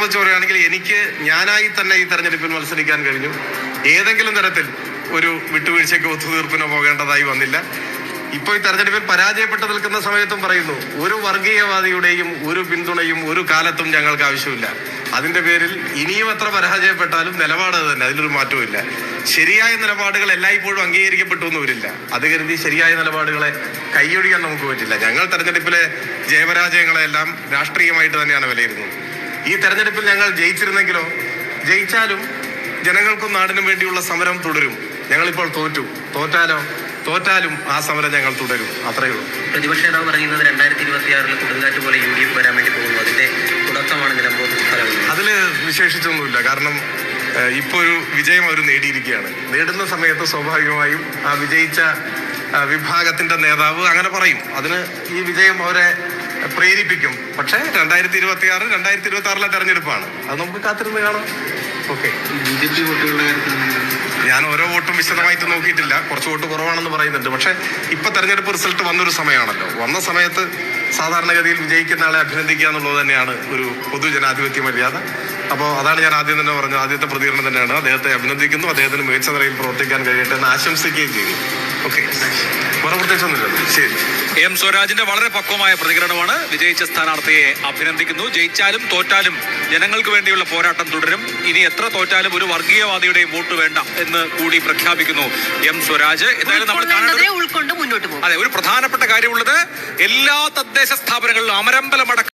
സംബന്ധിച്ച് പറയുകയാണെങ്കിൽ എനിക്ക് ഞാനായി തന്നെ ഈ തെരഞ്ഞെടുപ്പിൽ മത്സരിക്കാൻ കഴിഞ്ഞു. ഏതെങ്കിലും തരത്തിൽ ഒരു വിട്ടുവീഴ്ചയ്ക്ക് ഒത്തുതീർപ്പിനോ പോകേണ്ടതായി വന്നില്ല. ഇപ്പോൾ ഈ തെരഞ്ഞെടുപ്പിൽ പരാജയപ്പെട്ടു നിൽക്കുന്ന സമയത്തും പറയുന്നു, ഒരു വർഗീയവാദിയുടെയും ഒരു പിന്തുണയും ഒരു കാലത്തും ഞങ്ങൾക്ക് ആവശ്യമില്ല. അതിന്റെ പേരിൽ ഇനിയും എത്ര പരാജയപ്പെട്ടാലും നിലപാട് തന്നെ, അതിലൊരു മാറ്റവും ഇല്ല. ശരിയായ നിലപാടുകൾ എല്ലായ്പ്പോഴും അംഗീകരിക്കപ്പെട്ടു എന്ന് വരില്ല. അത് കരുതി ശരിയായ നിലപാടുകളെ കൈയൊഴിയാൻ നമുക്ക് പറ്റില്ല. ഞങ്ങൾ തെരഞ്ഞെടുപ്പിലെ ജയപരാജയങ്ങളെല്ലാം രാഷ്ട്രീയമായിട്ട് തന്നെയാണ് വിലയിരുന്നത്. ഈ തെരഞ്ഞെടുപ്പിൽ ഞങ്ങൾ ജയിച്ചിരുന്നെങ്കിലോ, ജയിച്ചാലും ജനങ്ങൾക്കും നാടിനും വേണ്ടിയുള്ള സമരം തുടരും. ഞങ്ങളിപ്പോൾ തോറ്റാലും ആ സമരം ഞങ്ങൾ തുടരും. അത്രയേ ഉള്ളൂ. പ്രതിപക്ഷ നേതാവ് പറയുന്നത് 2026 കൊടുങ്കാറ്റ് പോലെ UDF വരാൻ വേണ്ടി പോകുന്നു, അതിന്റെ തുടക്കമാണ് നിലമ്പൂർ ഫലം. അതിൽ വിശേഷിച്ചൊന്നുമില്ല. കാരണം ഇപ്പോൾ ഒരു വിജയം അവർ നേടിയിരിക്കുകയാണ്. നേടുന്ന സമയത്ത് സ്വാഭാവികമായും ആ വിജയിച്ച വിഭാഗത്തിന്റെ നേതാവ് അങ്ങനെ പറയും. അതിന് ഈ വിജയം അവരെ പ്രേരിപ്പിക്കും. പക്ഷേ 2026 2026 തെരഞ്ഞെടുപ്പാണ്. അത് നമുക്ക് കാത്തിരുന്ന് കാണാം. ഓക്കെ. BJP വോട്ടുകളുടെ കാര്യത്തിൽ ഞാൻ ഓരോ വോട്ടും വിശദമായിട്ട് നോക്കിയിട്ടില്ല. കുറച്ച് വോട്ട് കുറവാണെന്ന് പറയുന്നുണ്ട്. പക്ഷെ ഇപ്പൊ തെരഞ്ഞെടുപ്പ് റിസൾട്ട് വന്നൊരു സമയമാണല്ലോ. വന്ന സമയത്ത് സാധാരണഗതിയിൽ വിജയിക്കുന്ന ആളെ അഭിനന്ദിക്കുക എന്നുള്ളത് തന്നെയാണ് ഒരു പൊതുജനാധിപത്യ മര്യാദ. അപ്പോൾ അതാണ് ഞാൻ ആദ്യം തന്നെ പറഞ്ഞത്. ആദ്യത്തെ പ്രതികരണം തന്നെയാണ്. അദ്ദേഹത്തെ അഭിനന്ദിക്കുന്നു, അദ്ദേഹത്തിന് മികച്ച നിലയിൽ പ്രവർത്തിക്കാൻ കഴിയട്ടെ എന്ന് ആശംസിക്കുകയും ചെയ്തു. ഓക്കെ, വേറെ പ്രത്യേകിച്ചൊന്നുമില്ലല്ലോ. ശരി. എം സ്വരാജിന്റെ വളരെ പക്വമായ പ്രതികരണമാണ്. വിജയിച്ച സ്ഥാനാർത്ഥിയെ അഭിനന്ദിക്കുന്നു. ജയിച്ചാലും തോറ്റാലും ജനങ്ങൾക്ക് വേണ്ടിയുള്ള പോരാട്ടം തുടരും. ഇനി എത്ര തോറ്റാലും ഒരു വർഗീയവാദിയുടെയും വോട്ട് വേണ്ട എന്ന് കൂടി പ്രഖ്യാപിക്കുന്നു എം സ്വരാജ്. എന്തായാലും നമ്മൾ ഉൾക്കൊണ്ട് മുന്നോട്ട് പോകും. അതെ, ഒരു പ്രധാനപ്പെട്ട കാര്യമുള്ളത്, എല്ലാ തദ്ദേശ സ്ഥാപനങ്ങളിലും അമരമ്പലമടക്കം